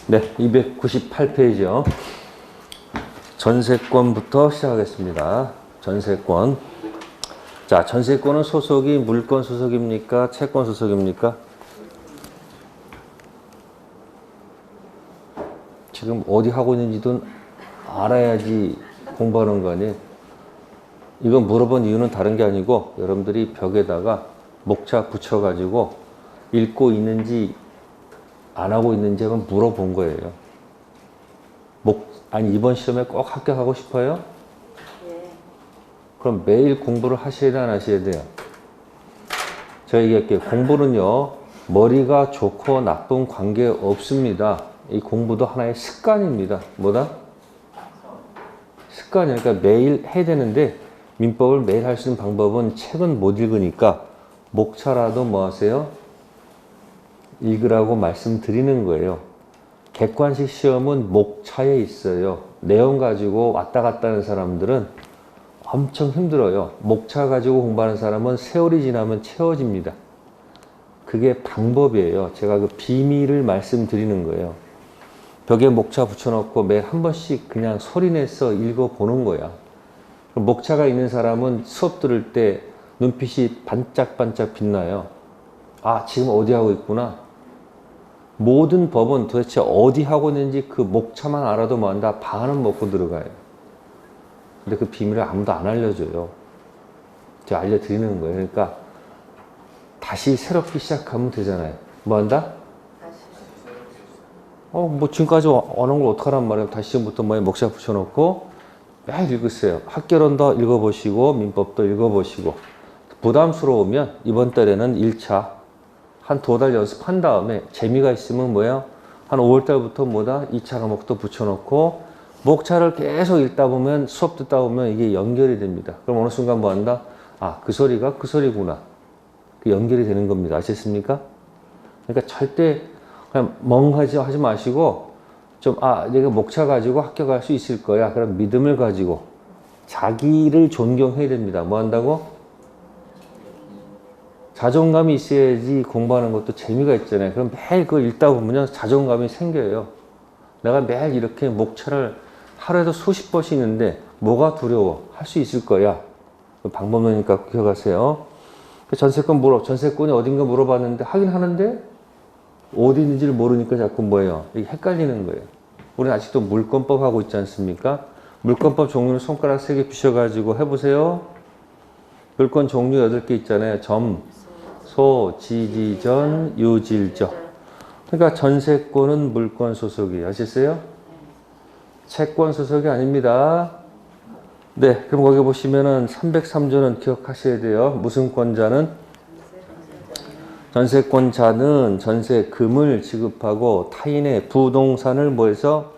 네, 298페이지요. 전세권부터 시작하겠습니다. 전세권. 자, 전세권은 소속이 물권 소속입니까? 채권 소속입니까? 지금 어디 하고 있는지도 알아야지 공부하는 거 아니에요? 이건 물어본 이유는 다른 게 아니고 여러분들이 벽에다가 목차 붙여가지고 읽고 있는지 안 하고 있는지 한번 물어본 거예요. 아니 이번 시험에 꼭 합격하고 싶어요? 네. 그럼 매일 공부를 하셔야 돼, 안 하셔야 돼요? 제가 얘기할게요. 공부는요, 머리가 좋고 나쁜 관계 없습니다. 이 공부도 하나의 습관입니다. 뭐다? 습관이니까 그러니까 매일 해야 되는데 민법을 매일 할 수 있는 방법은 책은 못 읽으니까 목차라도 뭐 하세요? 읽으라고 말씀드리는 거예요. 객관식 시험은 목차에 있어요. 내용 가지고 왔다 갔다 하는 사람들은 엄청 힘들어요. 목차 가지고 공부하는 사람은 세월이 지나면 채워집니다. 그게 방법이에요. 제가 그 비밀을 말씀드리는 거예요. 벽에 목차 붙여놓고 매일 한 번씩 그냥 소리내서 읽어보는 거야. 목차가 있는 사람은 수업 들을 때 눈빛이 반짝반짝 빛나요. 아, 지금 어디 하고 있구나. 모든 법은 도대체 어디 하고 있는지 그 목차만 알아도 뭐한다? 반은 먹고 들어가요. 근데 그 비밀을 아무도 안 알려줘요. 제가 알려드리는 거예요. 그러니까 다시 새롭게 시작하면 되잖아요. 뭐한다? 뭐 지금까지 어느 걸 어떡하란 말이에요. 다시 지금부터 뭐에 목차 붙여놓고 매일 읽으세요. 학개론도 읽어보시고 민법도 읽어보시고 부담스러우면 이번 달에는 1차 한 2달 연습한 다음에 재미가 있으면 뭐예요? 한 5월달부터 뭐다? 2차 과목도 붙여놓고 목차를 계속 읽다 보면 수업 듣다 보면 이게 연결이 됩니다. 그럼 어느 순간 뭐 한다? 아, 그 소리가 그 소리구나. 그 연결이 되는 겁니다. 아셨습니까? 그러니까 절대 그냥 멍하지 하지 마시고 좀 내가 목차 가지고 합격할 수 있을 거야. 그런 믿음을 가지고 자기를 존경해야 됩니다. 뭐 한다고? 자존감이 있어야지 공부하는 것도 재미가 있잖아요. 그럼 매일 그걸 읽다 보면 자존감이 생겨요. 내가 매일 이렇게 목차를 하루에도 수십 번씩 읽는데 뭐가 두려워? 할 수 있을 거야. 방법론이니까 기억하세요. 전세권이 어딘가 물어봤는데 하긴 하는데 어디 있는지를 모르니까 자꾸 뭐예요? 이게 헷갈리는 거예요. 우리는 아직도 물권법 하고 있지 않습니까? 물권법 종류를 손가락 3개 피셔가지고 해보세요. 물권 종류 8개 있잖아요. 점, 소, 지지전, 유질적. 그러니까 전세권은 물권 소속이에요. 아셨어요? 채권 소속이 아닙니다. 네, 그럼 거기 보시면은 303조는 기억하셔야 돼요. 무슨 권자는? 전세권자는 전세금을 지급하고 타인의 부동산을 뭐해서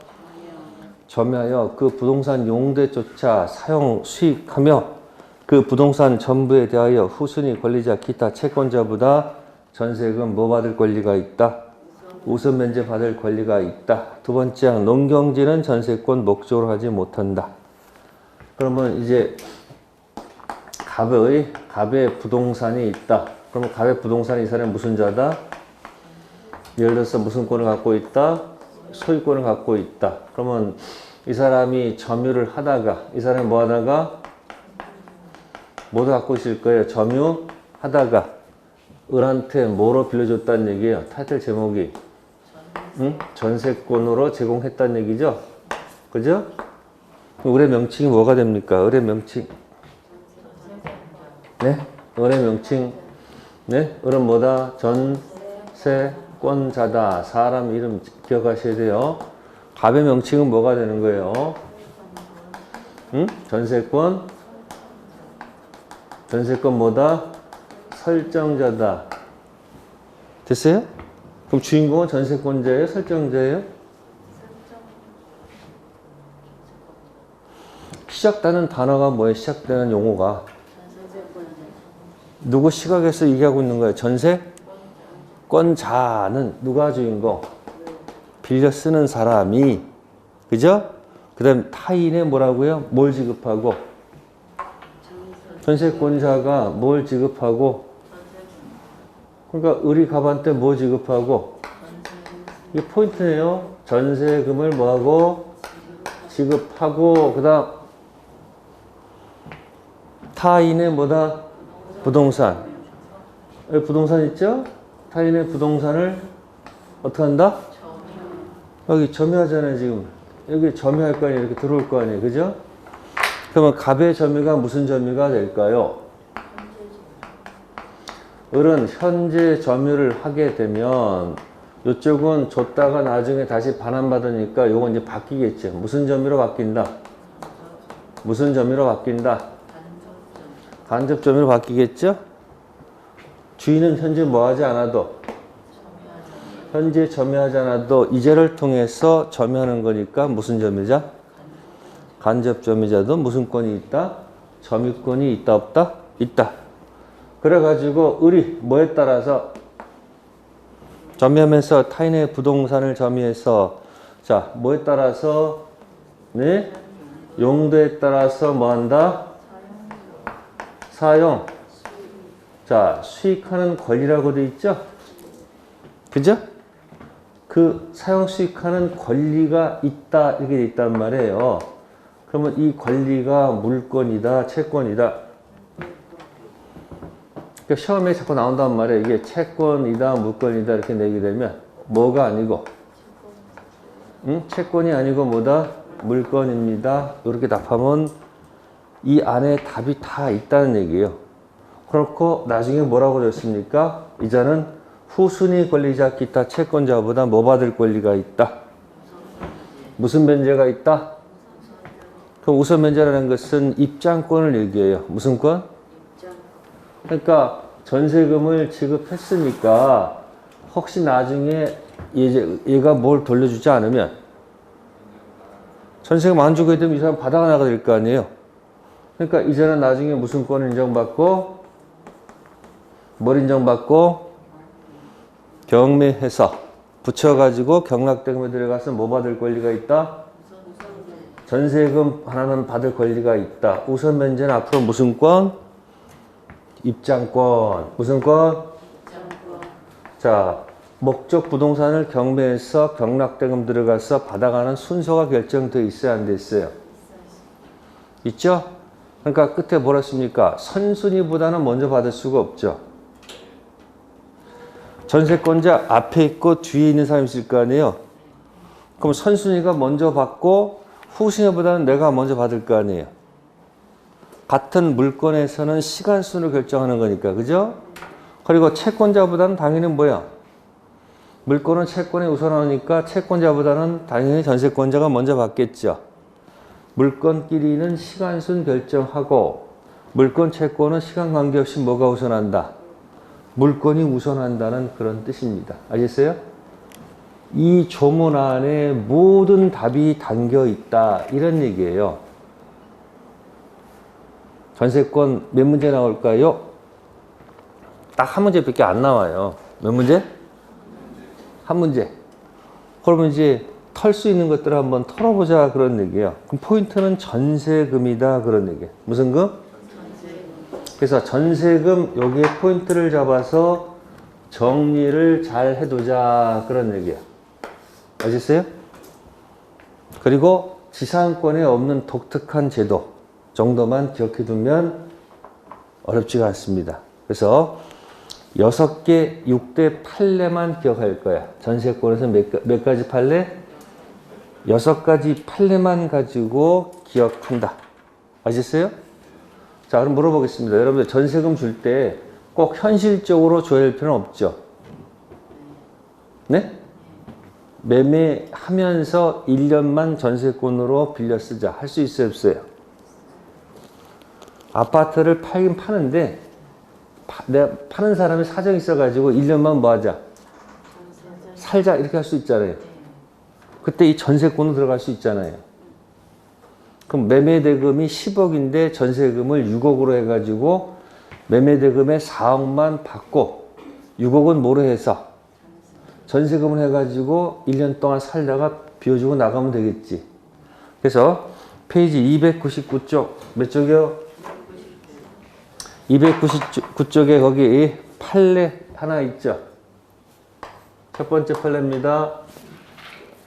점유하여 그 부동산 용대조차 사용, 수익하며 그 부동산 전부에 대하여 후순위 권리자 기타 채권자보다 전세금 뭐 받을 권리가 있다? 우선 면제 받을 권리가 있다. 두 번째 항 농경지는 전세권 목적으로 하지 못한다. 그러면 이제 갑의 부동산이 있다. 그러면 갑의 부동산이 이 사람이 무슨 자다? 예를 들어서 무슨 권을 갖고 있다? 소유권을 갖고 있다. 그러면 이 사람이 점유를 하다가 이 사람이 뭐 하다가 뭐도 갖고 있을 거예요. 점유하다가 을한테 뭐로 빌려줬다는 얘기예요. 타이틀 제목이 전세권으로 제공했다는 얘기죠. 그죠? 을의 명칭이 뭐가 됩니까? 을의 명칭. 네? 을의 명칭. 네? 을은 뭐다? 전세권자다. 사람 이름 기억하셔야 돼요. 갑의 명칭은 뭐가 되는 거예요? 전세권 뭐다? 설정자다. 됐어요? 그럼 주인공은 전세권자예요? 설정자예요? 시작되는 단어가 뭐예요? 시작되는 용어가 누구 시각에서 얘기하고 있는 거예요? 전세권자는 누가 주인공? 빌려 쓰는 사람이, 그죠? 그 다음 타인의 뭐라고요? 뭘 지급하고? 전세권자가 뭘 지급하고? 그러니까 을이 갑한테 뭐 지급하고? 이게 포인트네요. 전세금을 뭐하고? 지급하고, 그 다음, 타인의 뭐다? 부동산. 여기 부동산 있죠? 타인의 부동산을 어떻게 한다? 여기 점유하잖아요, 지금. 여기 점유할 거 아니에요. 이렇게 들어올 거 아니에요. 그죠? 그러면 갑의 점유가 무슨 점유가 될까요? 을은 현재 점유를 하게 되면 이쪽은 줬다가 나중에 다시 반환받으니까 요건 이제 바뀌겠죠. 무슨 점유로 바뀐다? 무슨 점유로 바뀐다? 간접 점유로 바뀌겠죠? 주인은 현재 뭐 하지 않아도 현재 점유하지 않아도 이자를 통해서 점유하는 거니까 무슨 점유자? 간접 점유자도 무슨 권이 있다? 점유권이 있다 없다? 있다. 그래가지고 을이 뭐에 따라서 점유하면서 타인의 부동산을 점유해서 자 뭐에 따라서 네 용도에 따라서 뭐 한다? 사용. 자 수익하는 권리라고 돼 있죠? 그죠? 그 사용 수익하는 권리가 있다 이렇게 돼 있단 말이에요. 그러면 이 권리가 물권이다, 채권이다. 그러니까 시험에 자꾸 나온단 말이에요. 이게 채권이다, 물권이다 이렇게 내게 되면 뭐가 아니고, 채권이 아니고 뭐다? 물권입니다. 이렇게 답하면 이 안에 답이 다 있다는 얘기예요. 그렇고 나중에 뭐라고 됐습니까? 이자는 후순위 권리자 기타 채권자보다 뭐 받을 권리가 있다? 무슨 변제가 있다? 그럼 우선 변제라는 것은 입장권을 얘기해요. 무슨 권? 그러니까 전세금을 지급했으니까 혹시 나중에 얘가 뭘 돌려주지 않으면 전세금 안 주게 되면 이 사람 바다가 나가 될 거 아니에요. 그러니까 이제는 나중에 무슨 권을 인정받고 뭘 인정받고 경매해서 붙여가지고 경락대금에 들어가서 뭐 받을 권리가 있다? 전세금 하나는 받을 권리가 있다. 우선 변제는 앞으로 무슨 권? 입장권. 무슨 권? 입장권. 자, 목적 부동산을 경매해서 경락대금 들어가서 받아가는 순서가 결정되어 있어야 안 됐어요? 있죠? 그러니까 끝에 뭐라 했습니까? 선순위보다는 먼저 받을 수가 없죠. 전세권자 앞에 있고 뒤에 있는 사람이 있을 거 아니에요? 그럼 선순위가 먼저 받고 후순위보다는 내가 먼저 받을 거 아니에요? 같은 물건에서는 시간순으로 결정하는 거니까, 그죠? 그리고 채권자보다는 당연히 뭐야? 물건은 채권에 우선하니까 채권자보다는 당연히 전세권자가 먼저 받겠죠. 물건끼리는 시간순 결정하고 물건 채권은 시간 관계없이 뭐가 우선한다? 물건이 우선한다는 그런 뜻입니다. 알겠어요? 이 조문 안에 모든 답이 담겨 있다 이런 얘기예요. 전세권 몇 문제 나올까요? 딱 한 문제밖에 안 나와요. 몇 문제? 한 문제. 그러면 이제 털 수 있는 것들을 한번 털어보자 그런 얘기예요. 그럼 포인트는 전세금이다 그런 얘기예요. 무슨 금? 전세금. 그래서 전세금 여기에 포인트를 잡아서 정리를 잘 해두자 그런 얘기예요. 아셨어요? 그리고 지상권에 없는 독특한 제도 정도만 기억해두면 어렵지가 않습니다. 그래서 6개 6대 판례만 기억할 거야. 전세권에서 몇 가지 판례? 6가지 판례만 가지고 기억한다. 아셨어요? 자, 그럼 물어보겠습니다. 여러분들 전세금 줄 때 꼭 현실적으로 줘야 할 필요는 없죠. 네? 매매하면서 1년만 전세권으로 빌려 쓰자. 할 수 있어요, 없어요? 아파트를 팔긴 파는데 내가 파는 사람이 사정이 있어가지고 1년만 뭐 하자? 살자 이렇게 할 수 있잖아요. 그때 이 전세권으로 들어갈 수 있잖아요. 그럼 매매대금이 10억인데 전세금을 6억으로 해가지고 매매대금의 4억만 받고 6억은 뭐로 해서 전세금을 해가지고 1년 동안 살다가 비워주고 나가면 되겠지. 그래서 페이지 299쪽 몇 쪽이요? 299쪽에 거기 판례 하나 있죠. 첫 번째 판례입니다.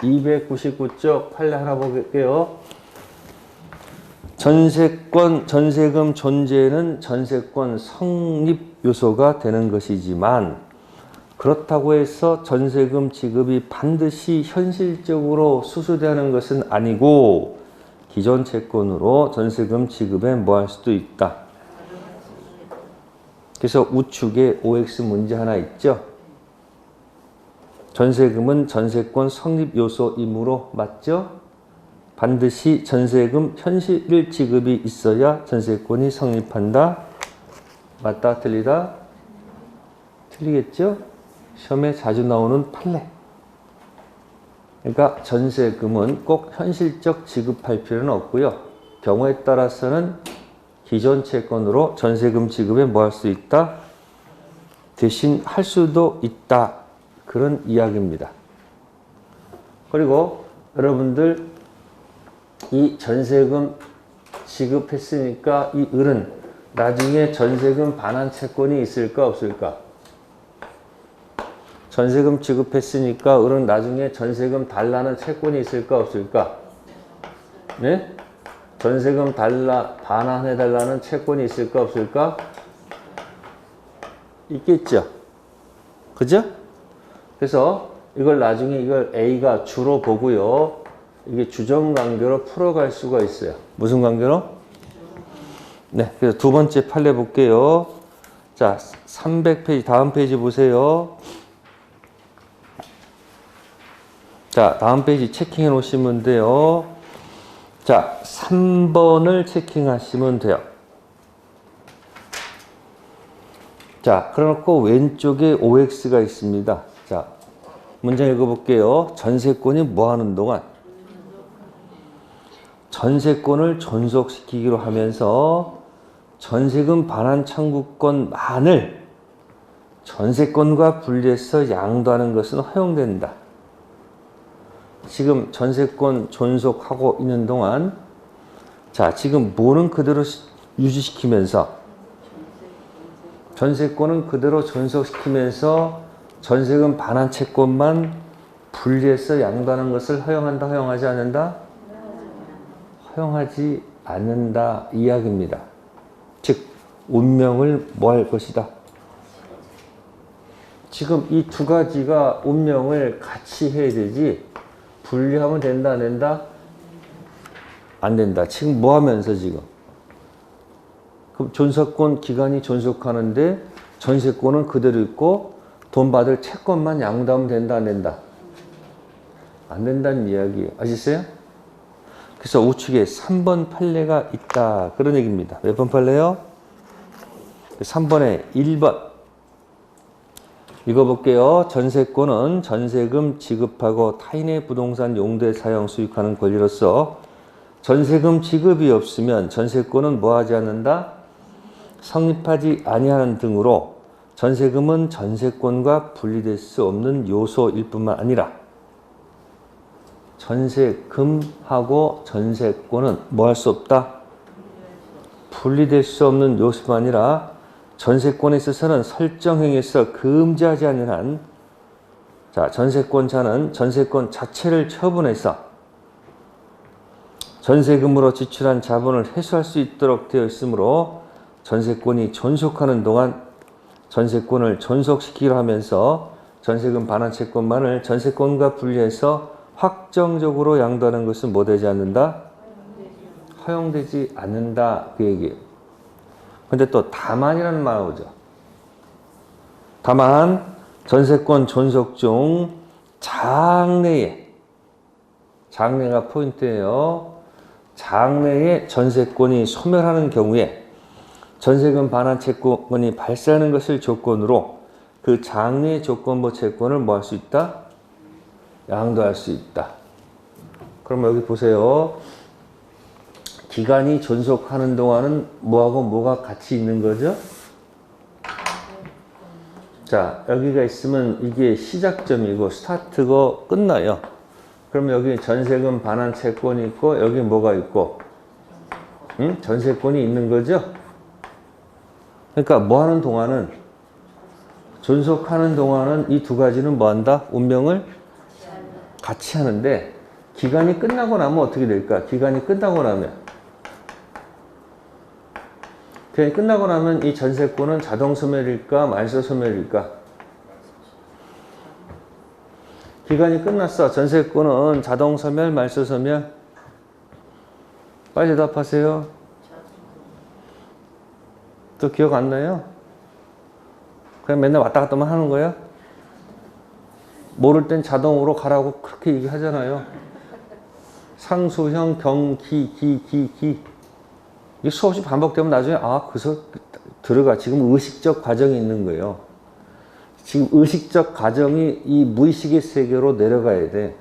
299쪽 판례 하나 볼게요. 전세권, 전세금 존재는 전세권 성립 요소가 되는 것이지만 그렇다고 해서 전세금 지급이 반드시 현실적으로 수수되는 것은 아니고 기존 채권으로 전세금 지급에 뭐 할 수도 있다. 그래서 우측에 OX 문제 하나 있죠. 전세금은 전세권 성립 요소이므로 맞죠? 반드시 전세금 현실 지급이 있어야 전세권이 성립한다. 맞다, 틀리다? 틀리겠죠? 시험에 자주 나오는 판례. 그러니까 전세금은 꼭 현실적 지급할 필요는 없고요. 경우에 따라서는 기존 채권으로 전세금 지급에 뭐 할 수 있다? 대신 할 수도 있다. 그런 이야기입니다. 그리고 여러분들 이 전세금 지급했으니까 이 을은 나중에 전세금 반환 채권이 있을까 없을까? 전세금 지급했으니까 을은 나중에 전세금 달라는 채권이 있을까 없을까? 네? 전세금 반환해달라는 채권이 있을까 없을까? 있겠죠. 그죠? 그래서 이걸 나중에 이걸 A가 주로 보고요. 이게 주정관계로 풀어갈 수가 있어요. 무슨 관계로? 네. 그래서 두 번째 판례 볼게요. 자, 300페이지, 다음 페이지 보세요. 자, 다음 페이지 체킹해 놓으시면 돼요. 자, 3번을 체킹하시면 돼요. 자, 그래놓고 왼쪽에 OX가 있습니다. 자, 문장 읽어볼게요. 전세권이 뭐 하는 동안? 전세권을 존속시키기로 하면서 전세금 반환 청구권만을 전세권과 분리해서 양도하는 것은 허용된다. 지금 전세권 존속하고 있는 동안 자, 지금 뭐는 그대로 유지시키면서 전세권은 그대로 존속시키면서 전세금 반환 채권만 분리해서 양도하는 것을 허용한다, 허용하지 않는다? 허용하지 않는다 이야기입니다. 즉 운명을 뭐 할 것이다. 지금 이 두 가지가 운명을 같이 해야 되지 분리하면 된다 안 된다? 안 된다. 지금 뭐 하면서 지금? 그럼 존속권 기간이 존속하는데 전세권은 그대로 있고 돈 받을 채권만 양도하면 된다 안 된다? 안 된다는 이야기예요. 아시겠어요? 그래서 우측에 3번 판례가 있다. 그런 얘기입니다. 몇 번 판례요? 3번에 1번. 읽어볼게요. 전세권은 전세금 지급하고 타인의 부동산 용도에 사용 수익하는 권리로서 전세금 지급이 없으면 전세권은 뭐하지 않는다? 성립하지 아니하는 등으로 전세금은 전세권과 분리될 수 없는 요소일 뿐만 아니라 전세금하고 전세권은 뭐 할 수 없다? 분리될 수 없는 요소뿐만 아니라 전세권에 있어서는 설정행위에서 금지하지 않는 한 자, 전세권자는 전세권 자체를 처분해서 전세금으로 지출한 자본을 회수할 수 있도록 되어 있으므로 전세권이 존속하는 동안 전세권을 존속시키기로 하면서 전세금 반환 채권만을 전세권과 분리해서 확정적으로 양도하는 것은 뭐 되지 않는다? 허용되지 않는다. 그 얘기예요. 근데 또 다만이라는 말 나오죠. 다만 전세권 존속 중 장래가 포인트예요. 장래에 전세권이 소멸하는 경우에 전세금 반환 채권이 발생하는 것을 조건으로 그 장래 조건부 채권을 뭐 할 수 있다? 양도할 수 있다. 그럼 여기 보세요. 기간이 존속하는 동안은 뭐하고 뭐가 같이 있는 거죠? 자, 여기가 있으면 이게 시작점이고 스타트고 끝나요. 그럼 여기 전세금 반환 채권이 있고 여기 뭐가 있고 전세권이 있는 거죠? 그러니까 뭐 하는 동안은 존속하는 동안은 이 두 가지는 뭐 한다? 운명을 같이 하는데 기간이 끝나고 나면 어떻게 될까? 기간이 끝나고 나면 이 전세권은 자동 소멸일까? 말소 소멸일까? 기간이 끝났어. 전세권은 자동 소멸, 말소 소멸? 빨리 대답하세요. 또 기억 안 나요? 그냥 맨날 왔다 갔다만 하는 거야? 모를 땐 자동으로 가라고 그렇게 얘기하잖아요. 상수형, 경기, 기. 이게 수없이 반복되면 나중에 그래서 들어가. 지금 의식적 과정이 있는 거예요. 지금 의식적 과정이 이 무의식의 세계로 내려가야 돼.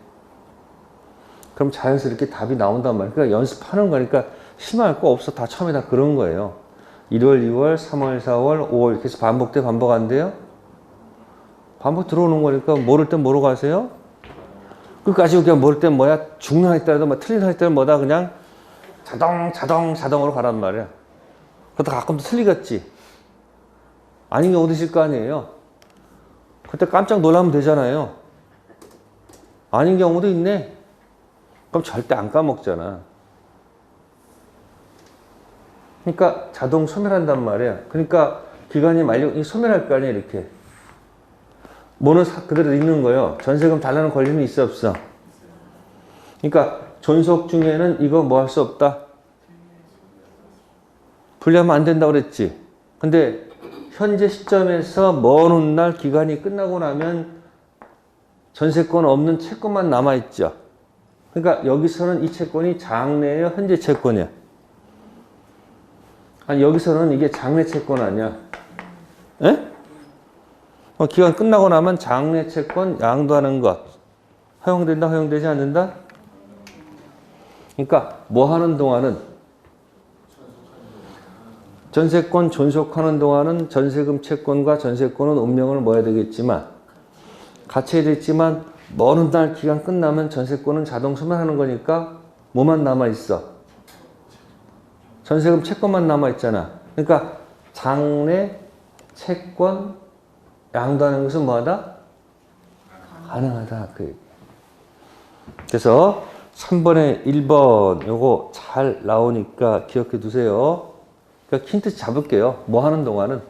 그럼 자연스럽게 답이 나온단 말이야. 그러니까 연습하는 거니까 심할 거 없어. 다 처음에 다 그런 거예요. 1월, 2월, 3월, 4월, 5월 이렇게 해서 반복 안 돼요? 반복 들어오는 거니까 모를 땐 뭐로 가세요? 끝까지 그냥 모를 땐 뭐야? 죽는 할 때라도 뭐 틀린 할 때는 뭐다? 그냥 자동으로 가란 말이야. 그러다 가끔 틀리겠지. 아닌 경우도 있을 거 아니에요. 그때 깜짝 놀라면 되잖아요. 아닌 경우도 있네. 그럼 절대 안 까먹잖아. 그러니까 자동 소멸한단 말이야. 그러니까 기간이 소멸할 거 아니야, 이렇게. 뭐는 그대로 있는 거예요. 전세금 달라는 권리는 있어, 없어? 그러니까 존속 중에는 이거 뭐 할 수 없다? 분리하면 안 된다고 그랬지. 근데 현재 시점에서 먼 훗날 기간이 끝나고 나면 전세권 없는 채권만 남아있죠. 그러니까 여기서는 이 채권이 장래예요? 현재 채권이야? 아니, 여기서는 이게 장래 채권 아니야? 에? 기간 끝나고 나면 장래 채권 양도하는 것 허용된다, 허용되지 않는다? 그러니까 뭐 하는 동안은 전세권 존속하는 동안은 전세금 채권과 전세권은 운명을 모아야 되겠지만 같이 해야 되겠지만 먼 훗날 기간 끝나면 전세권은 자동 소멸하는 거니까 뭐만 남아있어? 전세금 채권만 남아있잖아. 그러니까 장래 채권 양도하는 것은 뭐하다? 가능하다. 그래서 3번에 1번 요거 잘 나오니까 기억해 두세요. 그러니까 힌트 잡을게요. 뭐 하는 동안은?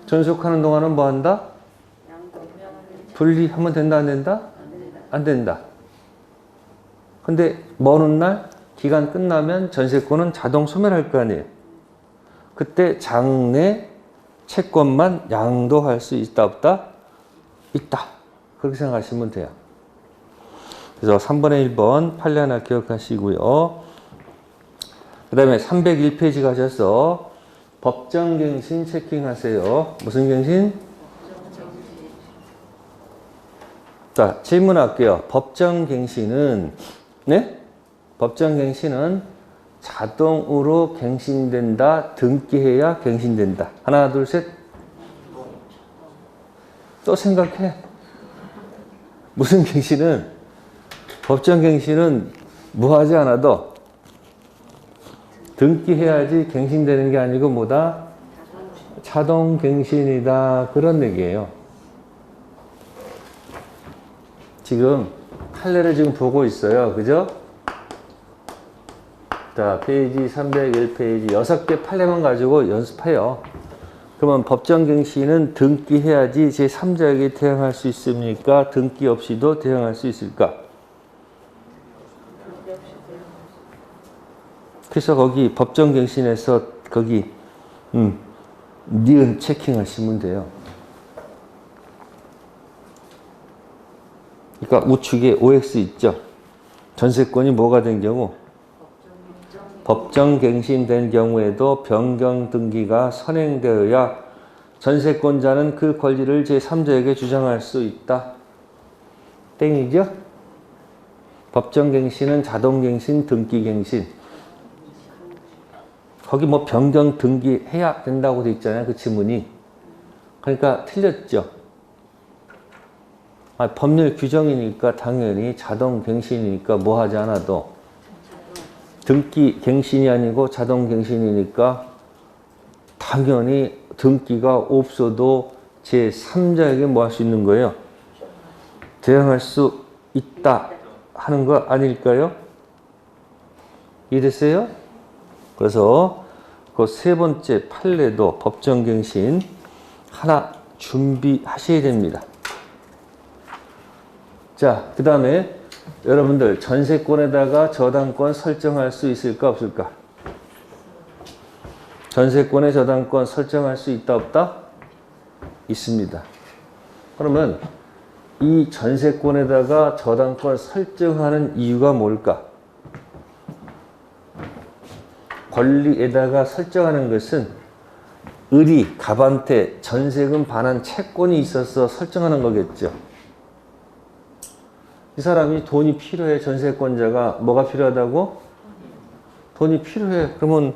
전속하는 동안은 뭐 한다? 분리하면 된다, 안 된다? 안 된다. 근데 먼 훗날 기간 끝나면 전세권은 자동 소멸할 거 아니에요. 그때 장래 채권만 양도할 수 있다, 없다? 있다. 그렇게 생각하시면 돼요. 그래서 3번에 1번 판례 하나 기억하시고요. 그 다음에 301페이지 가셔서 법정갱신 체킹하세요. 무슨 갱신? 자, 질문할게요. 법정갱신은, 네? 법정갱신은 자동으로 갱신된다, 등기해야 갱신된다. 하나, 둘, 셋. 또 생각해. 무슨 갱신은, 법정갱신은 뭐 하지 않아도 등기해야지 갱신되는 게 아니고 뭐다? 자동갱신이다. 그런 얘기예요. 지금 판례를 지금 보고 있어요. 그죠? 자, 페이지 301페이지 6개 판례만 가지고 연습해요. 그러면 법정갱신은 등기해야지 제3자에게 대항할 수 있습니까? 등기 없이도 대항할 수 있을까? 그래서 거기 법정갱신에서 거기 니은 체킹하시면 돼요. 그러니까 우측에 OX 있죠? 전세권이 뭐가 된 경우? 법정갱신된 경우에도 변경 등기가 선행되어야 전세권자는 그 권리를 제3자에게 주장할 수 있다. 땡이죠? 법정갱신은 자동갱신, 등기갱신. 거기 뭐 변경 등기해야 된다고 돼 있잖아요. 그 지문이. 그러니까 틀렸죠. 법률 규정이니까 당연히 자동갱신이니까 뭐 하지 않아도 등기갱신이 아니고 자동갱신이니까 당연히 등기가 없어도 제3자에게 뭐 할 수 있는 거예요? 대항할 수 있다 하는 거 아닐까요? 이해됐어요? 그래서 그 세 번째 판례도 법정갱신 하나 준비하셔야 됩니다. 자, 그 다음에 여러분들 전세권에다가 저당권 설정할 수 있을까 없을까? 전세권의 저당권 설정할 수 있다 없다? 있습니다. 그러면 이 전세권에다가 저당권 설정하는 이유가 뭘까? 권리에다가 설정하는 것은 을이 갑한테 전세금 반환 채권이 있어서 설정하는 거겠죠. 이 사람이 돈이 필요해. 전세권자가 뭐가 필요하다고? 돈이 필요해. 그러면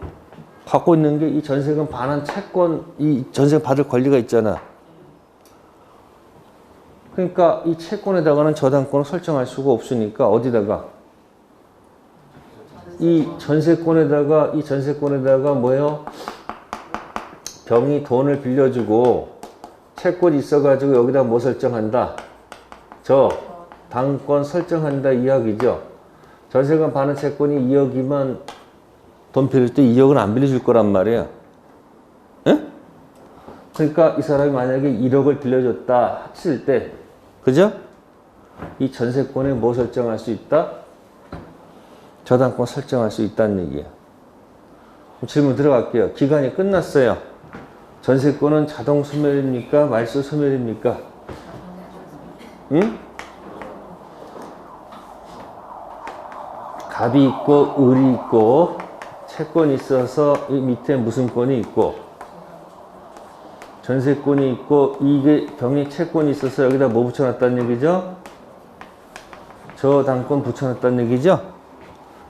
갖고 있는 게 이 전세금 반환 채권, 이 전세 받을 권리가 있잖아. 그러니까 이 채권에다가는 저당권을 설정할 수가 없으니까 어디다가? 이 전세권에다가 뭐예요? 병이 돈을 빌려주고 채권이 있어가지고 여기다 뭐 설정한다? 저 당권 설정한다 이야기죠. 전세금 반환 채권이 2억이면 돈 빌릴 때 2억은 안 빌려줄 거란 말이에요. 응? 그러니까 이 사람이 만약에 1억을 빌려줬다 했을 때, 그죠? 이 전세권에 뭐 설정할 수 있다? 저당권 설정할 수 있다는 얘기예요. 질문 들어갈게요. 기간이 끝났어요. 전세권은 자동 소멸입니까? 말소 소멸입니까? 응? 갑이 있고 을이 있고 채권이 있어서 이 밑에 무슨 권이 있고 전세권이 있고 이게 병이 채권이 있어서 여기다 뭐 붙여놨다는 얘기죠? 저당권 붙여놨다는 얘기죠?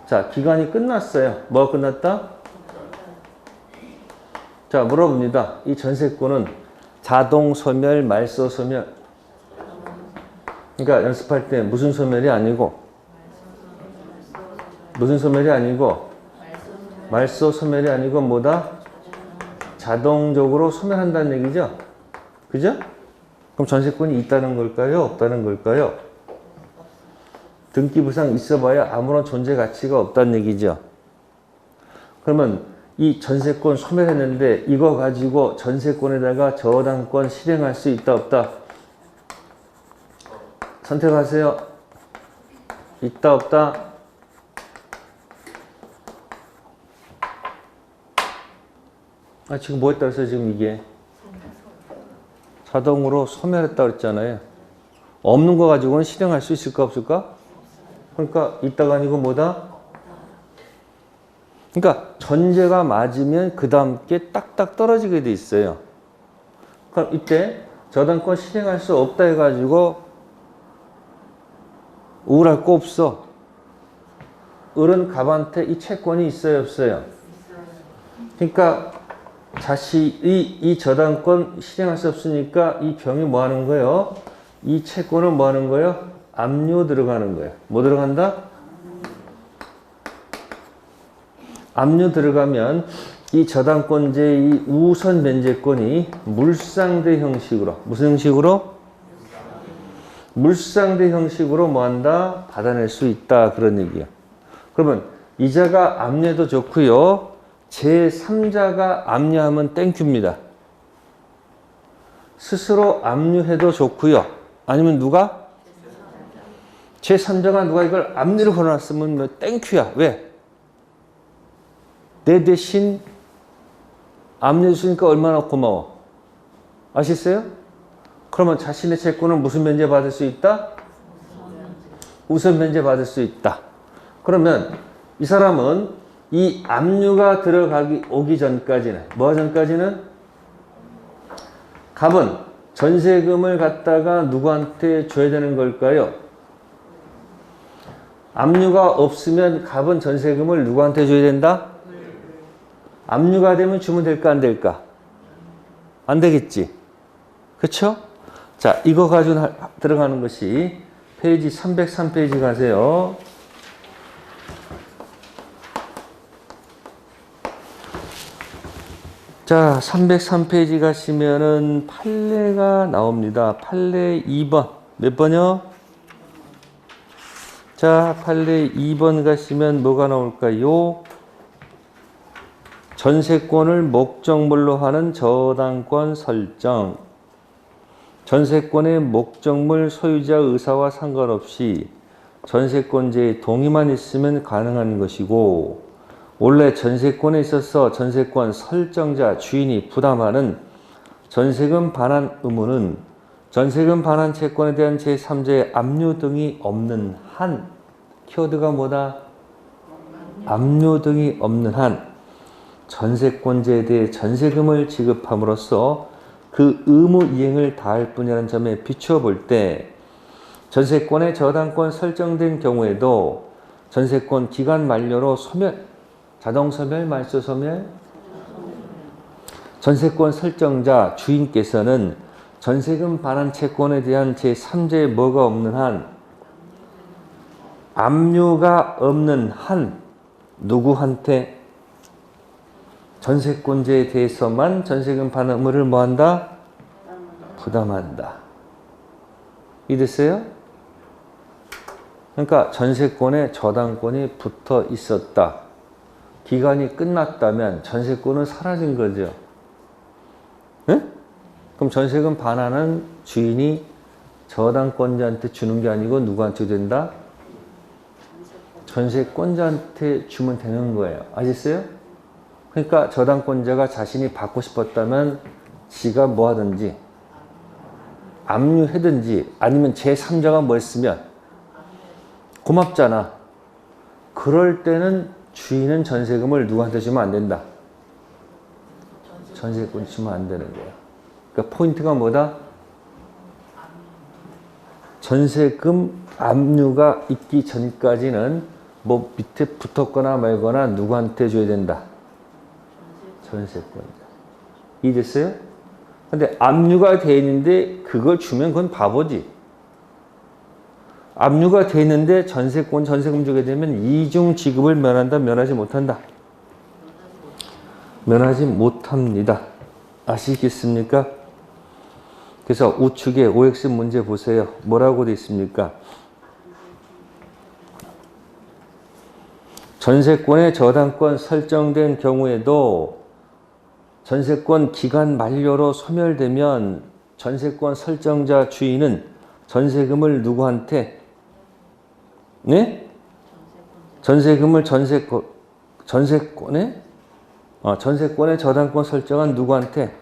자, 기간이 끝났어요. 뭐가 끝났다? 자, 물어봅니다. 이 전세권은 자동 소멸, 말소 소멸. 그러니까 연습할 때 무슨 소멸이 아니고 말소 소멸이 아니고 뭐다? 자동적으로 소멸한다는 얘기죠? 그죠? 그럼 전세권이 있다는 걸까요? 없다는 걸까요? 등기부상 있어봐야 아무런 존재 가치가 없다는 얘기죠. 그러면 이 전세권 소멸했는데 이거 가지고 전세권에다가 저당권 실행할 수 있다 없다? 선택하세요. 있다 없다? 아, 지금 뭐 했다 그랬어요? 지금 이게 자동으로 소멸했다 그랬잖아요. 없는 거 가지고는 실행할 수 있을까 없을까? 그러니까 있다가 아니고 뭐다? 그러니까 전제가 맞으면 그 다음 게 딱딱 떨어지게 돼 있어요. 그럼 이때 저당권 실행할 수 없다 해가지고 우울할 거 없어. 을은 갑한테 이 채권이 있어요 없어요? 그러니까 자식이 이 저당권 실행할 수 없으니까 이 병이 뭐 하는 거예요? 이 채권은 뭐 하는 거예요? 압류 들어가는 거예요. 뭐 들어간다? 압류 들어가면 이 저당권자의 이 우선 면제권이 물상대 형식으로, 무슨 형식으로? 물상대 형식으로 뭐 한다? 받아낼 수 있다. 그런 얘기예요. 그러면 이자가 압류해도 좋고요. 제3자가 압류하면 땡큐입니다. 스스로 압류해도 좋고요. 아니면 누가? 제3자가 누가 이걸 압류를 걸어놨으면 뭐 땡큐야. 왜? 내 대신 압류해주니까 얼마나 고마워. 아시겠어요? 그러면 자신의 채권은 무슨 면제 받을 수 있다? 우선 면제 받을 수 있다. 그러면 이 사람은 이 압류가 오기 전까지는, 뭐 전까지는? 갑은 전세금을 갖다가 누구한테 줘야 되는 걸까요? 압류가 없으면 갑은 전세금을 누구한테 줘야 된다? 압류가 되면 주면 될까 안 될까? 안 되겠지. 그쵸? 자, 이거 가지고 들어가는 것이 페이지 303페이지 가세요. 자, 303페이지 가시면은 판례가 나옵니다. 판례 2번. 몇 번이요? 자, 판례 2번 가시면 뭐가 나올까요? 전세권을 목적물로 하는 저당권 설정. 전세권의 목적물 소유자 의사와 상관없이 전세권자의 동의만 있으면 가능한 것이고, 원래 전세권에 있어서 전세권 설정자 주인이 부담하는 전세금 반환 의무는 전세금 반환 채권에 대한 제3자의 압류 등이 없는 한, 키워드가 뭐다? 압류 등이 없는 한 전세권자에 대해 전세금을 지급함으로써 그 의무 이행을 다할 뿐이라는 점에 비추어 볼 때 전세권의 저당권 설정된 경우에도 전세권 기간 만료로 소멸, 자동 소멸, 말소 소멸, 전세권 설정자 주인께서는 전세금 반환 채권에 대한 제3자의 뭐가 없는 한, 압류가 없는 한 누구한테? 전세권자에 대해서만 전세금 반환 의무를 뭐한다? 부담한다. 이해됐어요? 그러니까 전세권에 저당권이 붙어 있었다. 기간이 끝났다면 전세권은 사라진 거죠. 네? 그럼 전세금 반환은 주인이 저당권자한테 주는 게 아니고 누구한테 된다? 전세권자한테 주면 되는 거예요. 아셨어요? 그러니까 저당권자가 자신이 받고 싶었다면 지가 뭐 하든지 압류하든지 아니면 제3자가 뭐 했으면 고맙잖아. 그럴 때는 주인은 전세금을 누구한테 주면 안 된다. 전세권 주면 안 되는 거야. 그러니까 포인트가 뭐다? 전세금 압류가 있기 전까지는 뭐 밑에 붙었거나 말거나 누구한테 줘야 된다. 전세권자. 이해됐어요? 근데 압류가 돼 있는데 그걸 주면 그건 바보지. 압류가 돼 있는데 전세권, 전세금 주게 되면 이중 지급을 면한다, 면하지 못한다. 면하지 못합니다. 아시겠습니까? 그래서 우측에 OX 문제 보세요. 뭐라고 돼 있습니까? 전세권의 저당권 설정된 경우에도 전세권 기간 만료로 소멸되면 전세권 설정자 주인은 전세금을 누구한테? 네? 전세금을 전세권의 저당권 설정한 누구한테?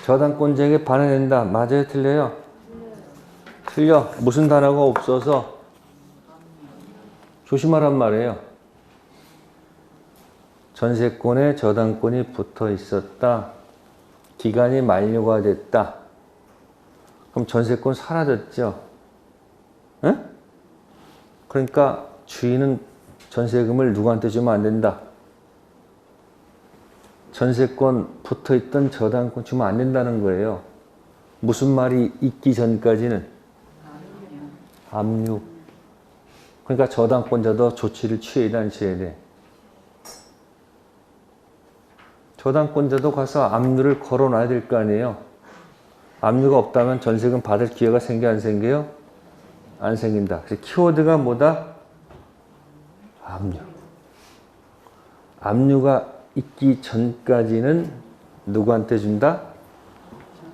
저당권자에게 반환된다. 맞아요? 틀려요? 틀려. 무슨 단어가 없어서 조심하란 말이에요. 전세권에 저당권이 붙어 있었다. 기간이 만료가 됐다. 그럼 전세권 사라졌죠? 에? 그러니까 주인은 전세금을 누구한테 주면 안 된다. 전세권 붙어있던 저당권 주면 안 된다는 거예요. 무슨 말이 있기 전까지는? 압류. 그러니까 저당권자도 조치를 취해야 안 취해야 돼? 저당권자도 가서 압류를 걸어놔야 될 거 아니에요. 압류가 없다면 전세금 받을 기회가 생겨 안 생겨요? 안 생긴다. 그래서 키워드가 뭐다? 압류. 압류가 있기 전까지는 누구한테 준다?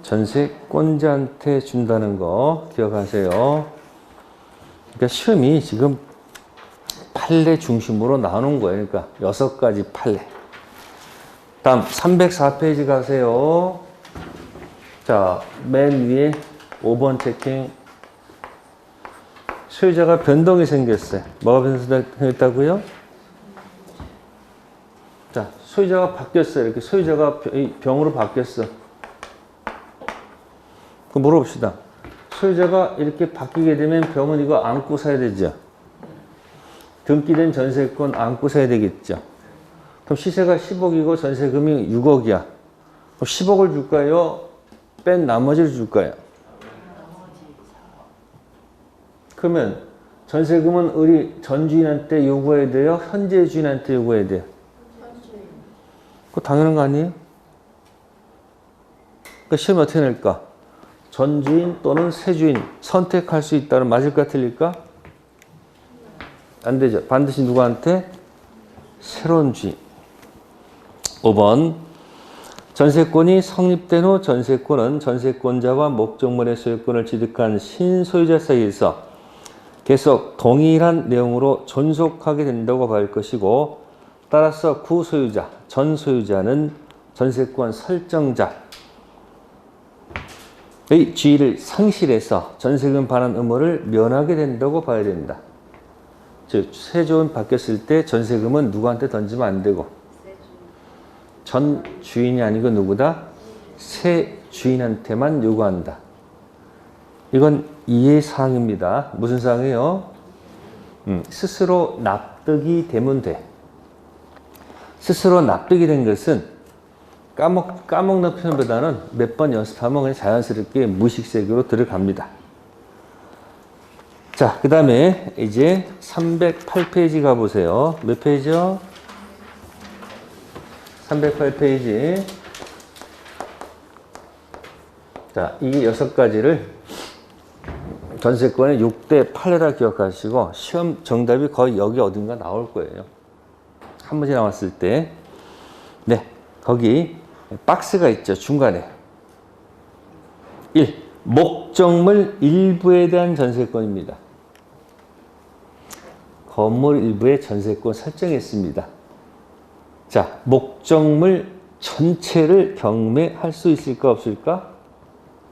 전세권자한테 준다는 거 기억하세요. 그러니까 시험이 지금 판례 중심으로 나오는 거예요. 그러니까 6가지 판례. 다음 304페이지 가세요. 자, 맨 위에 5번 체킹. 소유자가 변동이 생겼어요. 뭐가 변동했다고요? 자, 소유자가 바뀌었어요. 이렇게 소유자가 병으로 바뀌었어. 그럼 물어봅시다. 소유자가 이렇게 바뀌게 되면 병은 이거 안고 사야 되죠. 등기된 전세권 안고 사야 되겠죠. 그럼 시세가 10억이고 전세금이 6억이야. 그럼 10억을 줄까요? 뺀 나머지를 줄까요? 그러면 전세금은 우리 전 주인한테 요구해야 돼요? 현재 주인한테 요구해야 돼요? 그거 당연한 거 아니에요? 그러니까 시험이 어떻게 낼까? 전 주인 또는 새 주인 선택할 수 있다는, 맞을까 틀릴까? 안 되죠. 반드시 누구한테? 새로운 주인. 5번. 전세권이 성립된 후 전세권은 전세권자와 목적물의 소유권을 취득한 신소유자 사이에서 계속 동일한 내용으로 존속하게 된다고 볼 것이고, 따라서 구소유자, 전소유자는 전세권 설정자의 지위를 상실해서 전세금 반환 의무를 면하게 된다고 봐야 된다. 즉, 세조는 바뀌었을 때 전세금은 누구한테 던지면 안 되고, 전 주인이 아니고 누구다? 새 주인한테만 요구한다. 이건 이해사항입니다. 무슨 사항이에요? 스스로 납득이 되면 돼. 스스로 납득이 된 것은 까먹는 표현보다는 몇 번 연습하면 그냥 자연스럽게 무의식세계로 들어갑니다. 자, 그 다음에 이제 308페이지 가보세요. 몇 페이지요? 308페이지. 자, 이 6가지를 전세권의 6대 8회라 기억하시고, 시험 정답이 거의 여기 어딘가 나올 거예요. 한 문제 나왔을 때. 네, 거기 박스가 있죠, 중간에. 1. 목적물 일부에 대한 전세권입니다. 건물 일부의 전세권 설정했습니다. 자, 목적물 전체를 경매할 수 있을까 없을까?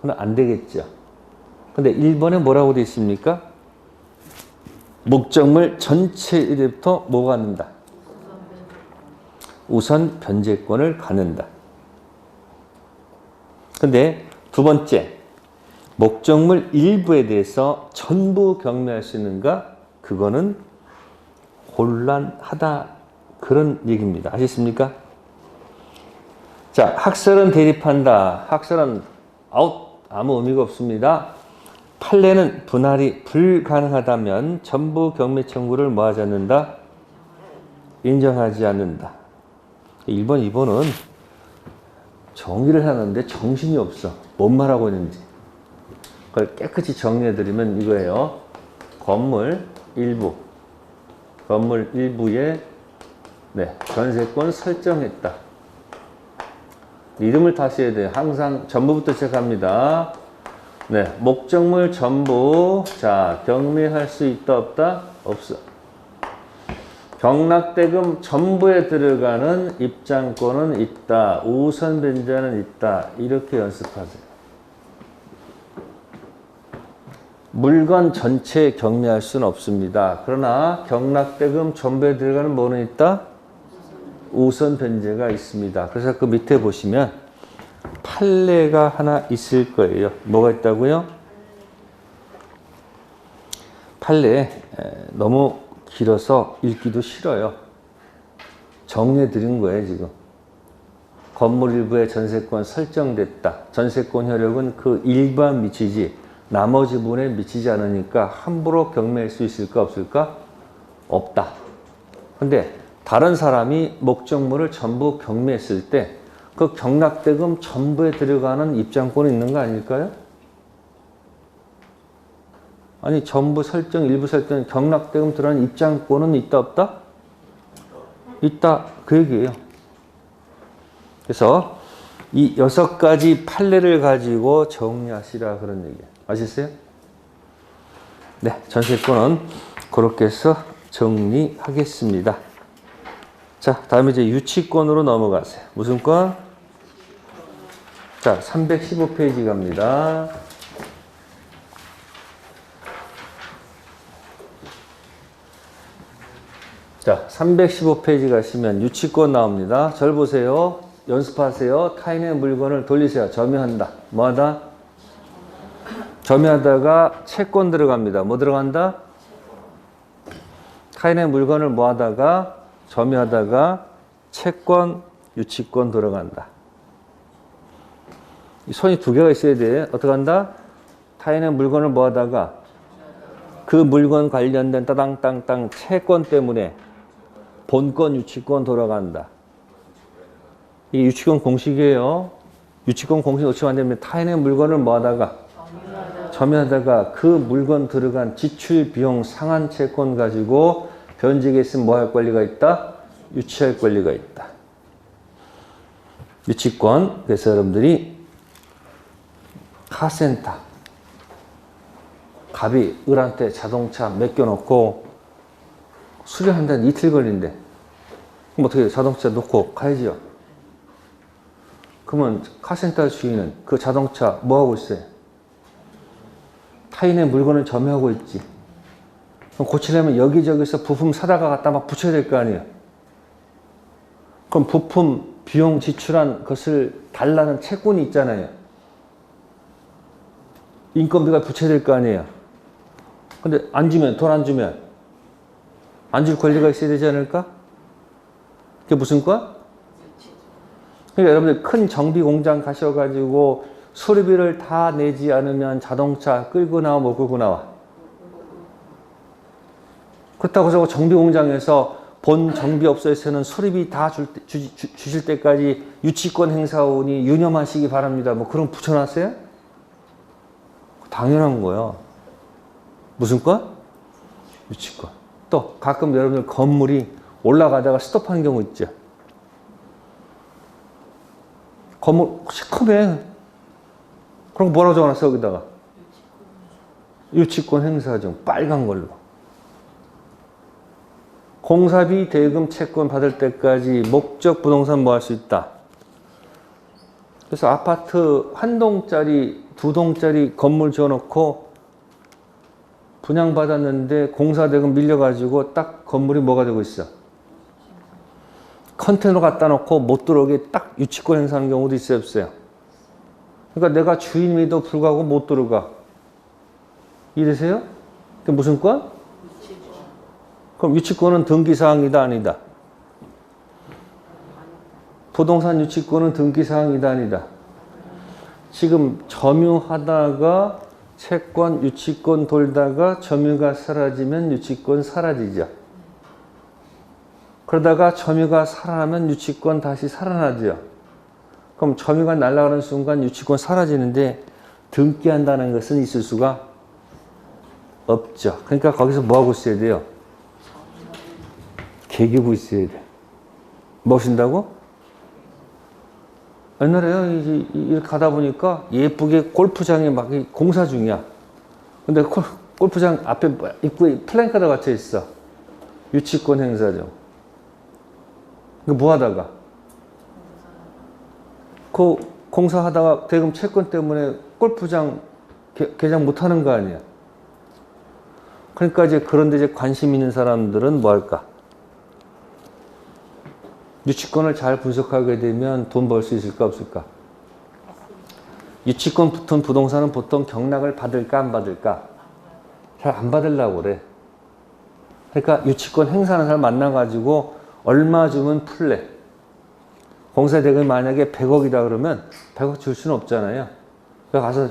그건 안 되겠죠. 근데 1번에 뭐라고 되어 있습니까? 목적물 전체에부터 뭐가 갖는다? 우선 변제권을 갖는다. 근데 두 번째, 목적물 일부에 대해서 전부 경매할 수 있는가? 그거는 곤란하다. 그런 얘기입니다. 아셨습니까? 자, 학설은 대립한다. 학설은 아웃. 아무 의미가 없습니다. 판례는 분할이 불가능하다면 전부 경매 청구를 뭐 하지 않는다? 인정하지 않는다. 1번, 2번은 정의를 하는데 정신이 없어. 뭔 말하고 있는지. 그걸 깨끗이 정리해드리면 이거예요. 건물 일부. 건물 일부에 전세권 설정했다. 이름을 다시 해야 돼요. 항상 전부부터 시작합니다. 네, 목적물 전부. 자, 경매할 수 있다, 없다? 없어. 경락대금 전부에 들어가는 입장권은 있다. 우선 변제는 있다. 이렇게 연습하세요. 물건 전체 경매할 수는 없습니다. 그러나 경락대금 전부에 들어가는 뭐는 있다? 우선 변제가 있습니다. 그래서 그 밑에 보시면 판례가 하나 있을 거예요. 뭐가 있다고요? 판례 너무 길어서 읽기도 싫어요. 정리해 드린 거예요, 지금. 건물 일부에 전세권 설정됐다. 전세권 효력은 그 일부만 미치지 나머지 부분에 미치지 않으니까 함부로 경매할 수 있을까 없을까? 없다. 근데 다른 사람이 목적물을 전부 경매했을 때 그 경락대금 전부에 들어가는 입장권이 있는 거 아닐까요? 아니, 전부 설정, 일부 설정, 경락대금 들어가는 입장권은 있다, 없다? 있다. 그 얘기예요. 그래서 이 6가지 판례를 가지고 정리하시라 그런 얘기예요. 아셨어요? 네, 전세권은 그렇게 해서 정리하겠습니다. 자, 다음에 이제 유치권으로 넘어가세요. 무슨 권? 자, 315페이지 갑니다. 자, 315페이지 가시면 유치권 나옵니다. 절 보세요. 연습하세요. 타인의 물건을 돌리세요. 점유한다. 뭐하다? 점유하다가 채권 들어갑니다. 뭐 들어간다? 타인의 물건을 뭐하다가 점유하다가 채권, 유치권 들어간다. 이 손이 두 개가 있어야 돼. 어떻게 한다? 타인의 물건을 뭐하다가 그 물건 관련된 따당땅땅 채권 때문에 본권, 유치권 돌아간다. 이게 유치권 공식이에요. 유치권 공식 어떻게 만들면 타인의 물건을 뭐하다가 점유하다가 그 물건 들어간 지출 비용 상한 채권 가지고 변직에 있으면 뭐 할 권리가 있다? 유치할 권리가 있다. 유치권. 그래서 여러분들이 카센터. 갑이 을한테 자동차 맡겨놓고 수리하는 데는 이틀 걸린대. 그럼 어떻게 자동차 놓고 가야지요? 그러면 카센터 주인은 그 자동차 뭐 하고 있어요? 타인의 물건을 점유하고 있지. 그럼 고치려면 여기저기서 부품 사다가 갖다 막 붙여야 될 거 아니에요? 그럼 부품 비용 지출한 것을 달라는 채권이 있잖아요. 인건비가 붙여야 될 거 아니에요. 근데 안 주면, 돈 안 주면 안 줄 권리가 있어야 되지 않을까? 그게 무슨 과? 그러니까 여러분들 큰 정비 공장 가셔가지고 수리비를 다 내지 않으면 자동차 끌고 나와 못 끌고 나와? 그렇다고 해서 정비 공장에서 본 정비업소에서는 수리비 다 주실 때까지 유치권 행사원이 유념하시기 바랍니다. 뭐 그런 붙여놨어요? 당연한 거예요. 무슨 권? 유치권. 또 가끔 여러분들 건물이 올라가다가 스톱하는 경우 있죠. 건물 시커매. 그럼 뭐라고 적어놨어 여기다가? 유치권 행사 중 빨간 걸로. 공사비 대금 채권 받을 때까지 목적 부동산 뭐 할 수 있다. 그래서 아파트 한 동짜리, 두 동짜리 건물 지어놓고 분양받았는데 공사대금 밀려가지고 딱 건물이 뭐가 되고 있어? 컨테이너 갖다 놓고 못 들어오게 딱 유치권 행사하는 경우도 있어요, 없어요? 그러니까 내가 주인임에도 불구하고 못 들어가. 이래세요? 그게 무슨 권? 그럼 유치권은 등기사항이다, 아니다? 부동산 유치권은 등기사항이다, 아니다? 지금 점유하다가 채권, 유치권 돌다가 점유가 사라지면 유치권 사라지죠. 그러다가 점유가 살아나면 유치권 다시 살아나죠. 그럼 점유가 날아가는 순간 유치권 사라지는데 등기한다는 것은 있을 수가 없죠. 그러니까 거기서 뭐 하고 있어야 돼요? 개기고 있어야 돼. 뭐 하신다고? 옛날에요, 이렇게 가다 보니까 예쁘게 골프장에 막 공사 중이야. 근데 골프장 앞에 입구에 플랜카드 갇혀 있어. 유치권 행사죠. 그 뭐 하다가? 그 공사하다가 대금 채권 때문에 골프장 개장 못 하는 거 아니야. 그러니까 이제 그런데 이제 관심 있는 사람들은 뭐 할까? 유치권을 잘 분석하게 되면 돈 벌 수 있을까 없을까? 유치권 붙은 부동산은 보통 경락을 받을까 안 받을까? 잘 안 받으려고 그래. 그러니까 유치권 행사하는 사람 만나가지고 얼마 주면 풀래. 공사대금이 만약에 100억이다 그러면 100억 줄 수는 없잖아요. 그래서 가서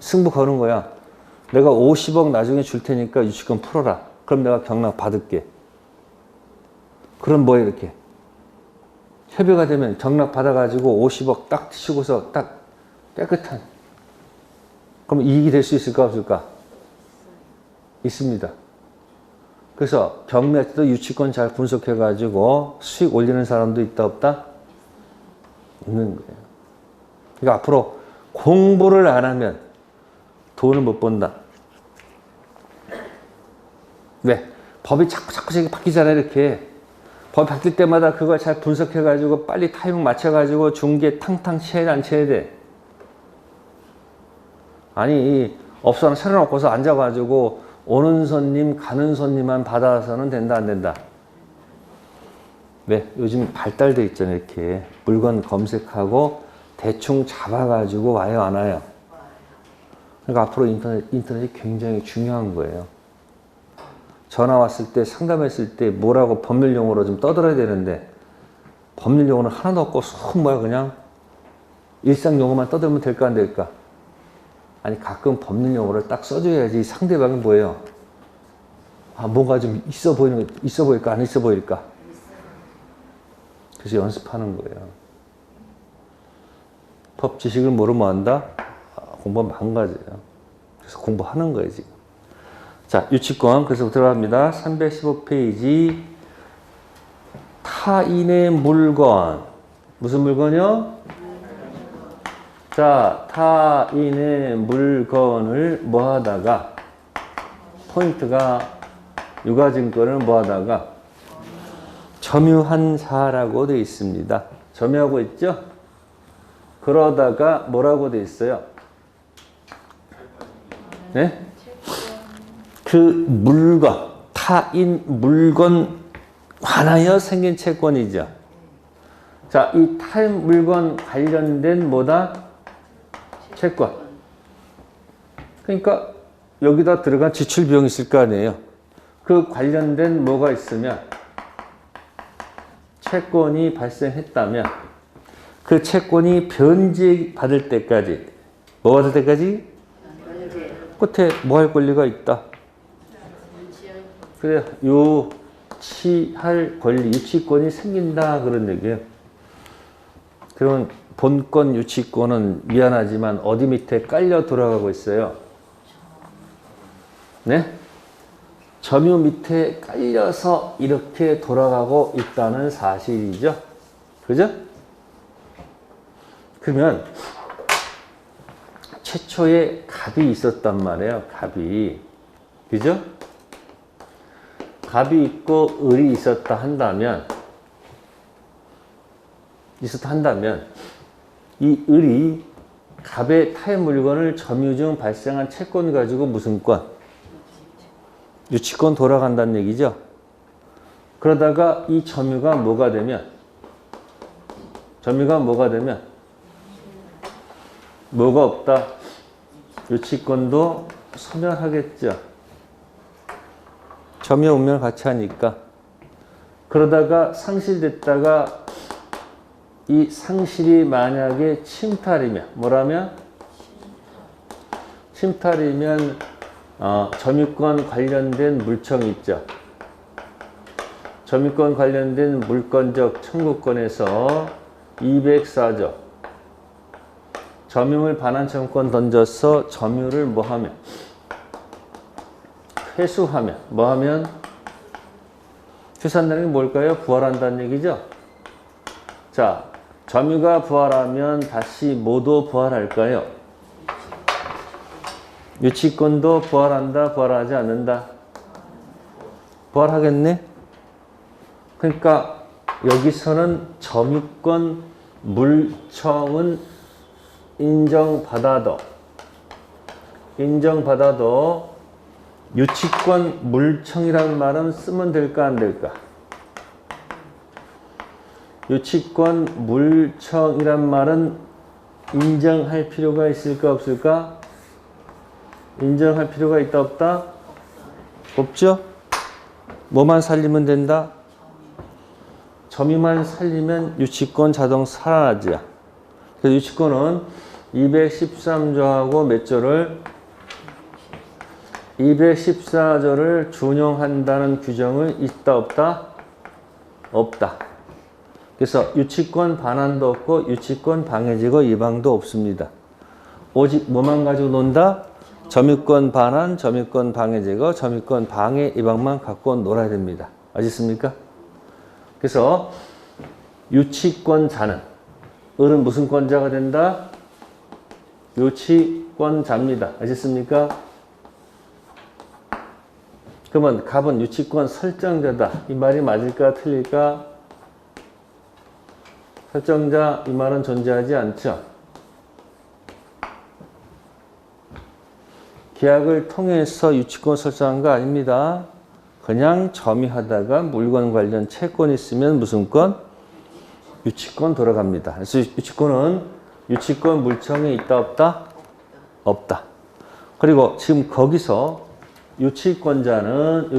승부 거는 거야. 내가 50억 나중에 줄 테니까 유치권 풀어라. 그럼 내가 경락 받을게. 그럼 뭐해 이렇게? 협의가 되면 경락 받아가지고 50억 딱 치고서 딱 깨끗한. 그럼 이익이 될 수 있을까 없을까? 있습니다. 그래서 경매 때도 유치권 잘 분석해가지고 수익 올리는 사람도 있다 없다? 있는 거예요. 그러니까 앞으로 공부를 안 하면 돈을 못 번다. 왜? 법이 자꾸 바뀌잖아요, 이렇게. 법 바뀔 때마다 그걸 잘 분석해가지고 빨리 타이밍 맞춰가지고 중개 탕탕 쳐야 돼, 안 쳐야 돼? 아니, 업소 하나 차려놓고서 앉아가지고 오는 손님, 가는 손님만 받아서는 된다, 안 된다? 왜? 요즘 발달돼 있잖아요, 이렇게. 물건 검색하고 대충 잡아가지고 와요, 안 와요? 그러니까 앞으로 인터넷이 굉장히 중요한 거예요. 전화 왔을 때, 상담했을 때 뭐라고 법률 용어로 좀 떠들어야 되는데 법률 용어는 하나도 없고 쏙 뭐야 그냥 일상 용어만 떠들면 될까 안 될까? 아니 가끔 법률 용어를 딱 써줘야지 상대방이 뭐예요? 아 뭔가 좀 있어 보일까 안 있어 보일까? 그래서 연습하는 거예요. 법 지식을 모르면 한다? 공부가 망가져요. 그래서 공부하는 거예요 지금. 자, 유치권. 그래서 들어갑니다. 315페이지. 타인의 물건. 무슨 물건이요? 자, 타인의 물건을 뭐 하다가, 포인트가 유가증권을 뭐 하다가, 점유한 자라고 되어 있습니다. 점유하고 있죠? 그러다가 뭐라고 되어 있어요? 네? 그 물건, 타인 물건 관하여 생긴 채권이죠. 자, 이 타인 물건 관련된 뭐다? 채권. 그러니까 여기다 들어간 지출 비용이 있을 거 아니에요. 그 관련된 뭐가 있으면 채권이 발생했다면 그 채권이 변제받을 때까지 뭐 받을 때까지? 끝에 뭐 할 권리가 있다. 그래, 유치할 권리, 유치권이 생긴다 그런 얘기예요. 그러면 본권 유치권은 미안하지만 어디 밑에 깔려 돌아가고 있어요? 네? 점유 밑에 깔려서 이렇게 돌아가고 있다는 사실이죠. 그죠? 그러면 최초에 갑이 있었단 말이에요. 갑이. 그죠? 갑이 있고 을이 있었다 한다면 이 을이 갑의 타의 물건을 점유 중 발생한 채권 가지고 무슨 권? 유치권 돌아간다는 얘기죠. 그러다가 이 점유가 뭐가 되면 뭐가 없다? 유치권도 소멸하겠죠. 점유 운명을 같이 하니까. 그러다가 상실됐다가 이 상실이 만약에 침탈이면 뭐라면? 침탈이면 점유권 관련된 물청이 있죠. 점유권 관련된 물권적 청구권에서 204조 점유물 반환 청구권 던져서 점유를 뭐하면? 회수하면 뭐하면? 회수한다는 게 뭘까요? 부활한다는 얘기죠. 자, 점유가 부활하면 다시 뭐도 부활할까요? 유치권도 부활한다, 부활하지 않는다? 부활하겠네? 그러니까 여기서는 점유권 물청은 인정받아도 유치권 물청이라는 말은 쓰면 될까 안 될까? 유치권 물청이란 말은 인정할 필요가 있을까 없을까? 인정할 필요가 있다 없다? 없죠? 뭐만 살리면 된다? 점유만 살리면 유치권 자동 살아나죠. 그래서 유치권은 213조하고 몇 조를? 214조를 준용한다는 규정은 있다 없다? 없다. 그래서 유치권 반환도 없고 유치권 방해제거 예방도 없습니다. 오직 뭐만 가지고 논다? 점유권 반환, 점유권 방해제거, 점유권 방해 예방만 갖고 놀아야 됩니다. 아시겠습니까? 그래서 유치권자는 을은 무슨 권자가 된다? 유치권자입니다. 아시겠습니까? 그러면 갑은 유치권 설정자다. 이 말이 맞을까 틀릴까? 설정자 이 말은 존재하지 않죠. 계약을 통해서 유치권 설정한 거 아닙니다. 그냥 점유하다가 물건 관련 채권이 있으면 무슨 권? 유치권 돌아갑니다. 그래서 유치권은 유치권 물청에 있다 없다? 없다. 그리고 지금 거기서 유치권자는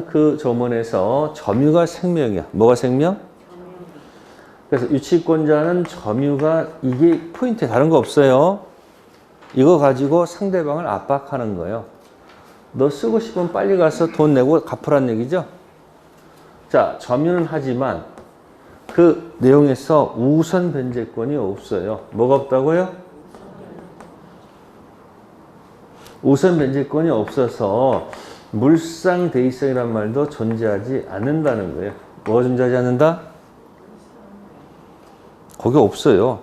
그 조문에서 점유가 생명이야. 뭐가 생명? 그래서 유치권자는 점유가 이게 포인트에 다른 거 없어요. 이거 가지고 상대방을 압박하는 거예요. 너 쓰고 싶으면 빨리 가서 돈 내고 갚으란 얘기죠. 자, 점유는 하지만 그 내용에서 우선 변제권이 없어요. 뭐가 없다고요? 우선 변제권이 없어서 물상대의성이란 말도 존재하지 않는다는 거예요. 뭐가 존재하지 않는다? 거기 없어요.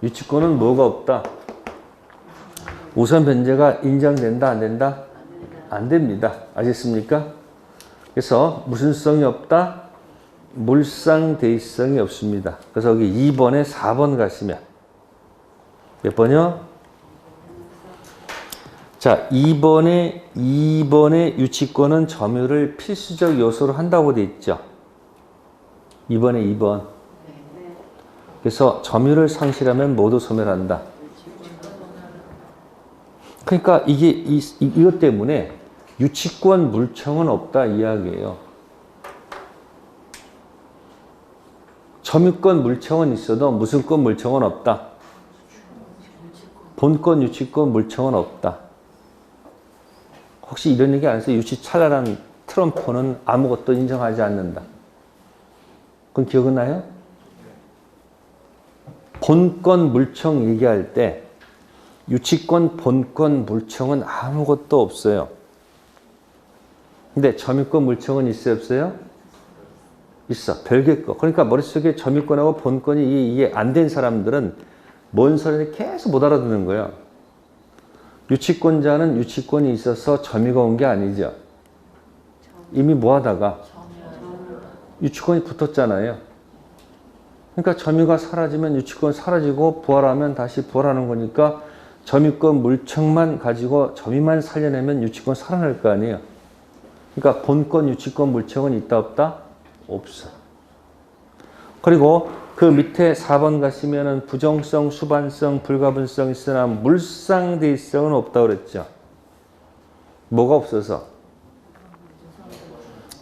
유치권은 뭐가 없다? 우선 변제가 인정된다, 안 된다? 안 됩니다. 아셨습니까? 그래서 무슨 성이 없다? 물상대의성이 없습니다. 그래서 여기 2번에 4번 가시면 몇 번이요? 자, 2번에 유치권은 점유를 필수적 요소로 한다고 돼 있죠. 2번에 2번. 그래서 점유를 상실하면 모두 소멸한다. 그러니까 이것 때문에 유치권 물청은 없다 이야기예요. 점유권 물청은 있어도 무슨 권 물청은 없다. 본권 유치권 물청은 없다. 혹시 이런 얘기 안 했어요? 유치찬란한 트럼프는 아무것도 인정하지 않는다. 그건 기억은 나요? 본권 물청 얘기할 때 유치권, 본권 물청은 아무것도 없어요. 근데 점유권 물청은 있어요, 없어요? 있어. 별개 거. 그러니까 머릿속에 점유권하고 본권이 이게 안 된 사람들은 뭔 소리를 계속 못 알아듣는 거예요. 유치권자는 유치권이 있어서 점유가 온 게 아니죠. 이미 뭐 하다가 유치권이 붙었잖아요. 그러니까 점유가 사라지면 유치권 사라지고 부활하면 다시 부활하는 거니까 점유권 물청만 가지고 점유만 살려내면 유치권 살아날 거 아니에요. 그러니까 본권 유치권 물청은 있다 없다? 없어. 그리고 그 밑에 4번 가시면은 부정성, 수반성, 불가분성 있으나 물상대의성은 없다고 그랬죠. 뭐가 없어서?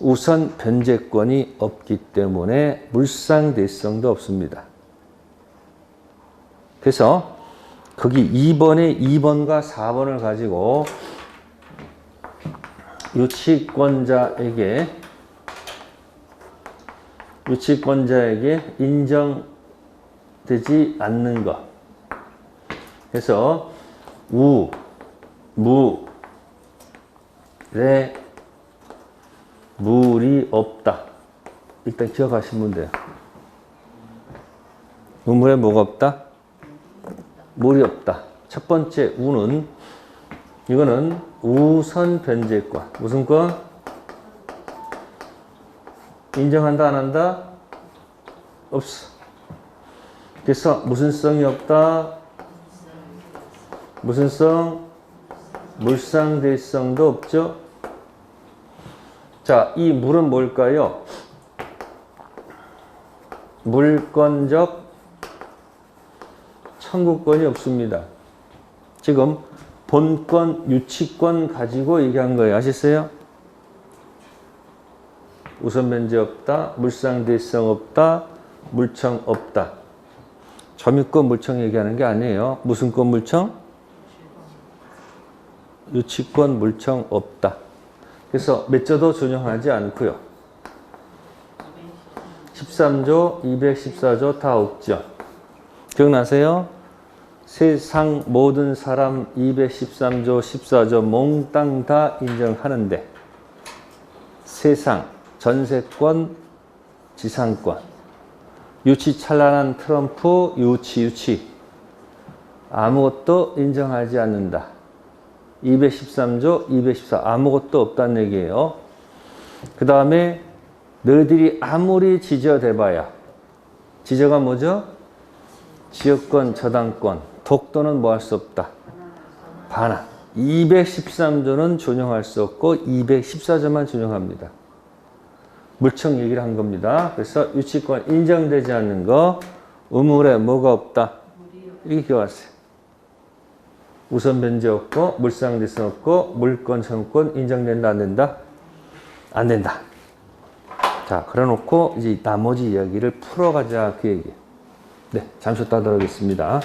우선 변제권이 없기 때문에 물상대의성도 없습니다. 그래서 거기 2번과 4번을 가지고 유치권자에게 인정되지 않는 것. 그래서 우, 무, 레, 물이 없다. 일단 기억하시면 돼요. 우물에 뭐가 없다? 물이 없다. 첫 번째 우는 이거는 우선 변제권. 무슨 권? 인정한다 안 한다? 없어. 그래서 무슨 성이 없다? 무슨 성? 물상대의성도 없죠. 자, 이 물은 뭘까요? 물권적 청구권이 없습니다. 지금 본권, 유치권 가지고 얘기한 거예요. 아시겠어요? 우선 변제 없다, 물상대의성 없다, 물청 없다. 점유권 물청 얘기하는 게 아니에요. 무슨 권 물청? 유치권 물청 없다. 그래서 몇 조도 준용하지 않고요. 13조, 214조 다 없죠. 기억나세요? 세상 모든 사람 213조, 14조 몽땅 다 인정하는데 세상, 전세권, 지상권, 유치찬란한 트럼프, 유치 아무것도 인정하지 않는다. 213조, 214 아무것도 없다는 얘기예요. 그 다음에 너희들이 아무리 지저대봐야 지저가 뭐죠? 지역권, 저당권, 독도는 뭐 할 수 없다. 반환. 213조는 준용할 수 없고 214조만 준용합니다. 물청 얘기를 한 겁니다. 그래서 유치권 인정되지 않는 거 우물에 뭐가 없다. 이렇게 기억하세요. 우선 변제 없고 물상대의성 없고 물권, 청구권 인정된다 안 된다? 안 된다. 자, 그래 놓고 이제 나머지 이야기를 풀어가자 그 얘기예요. 네, 잠시 후에 따라 하겠습니다.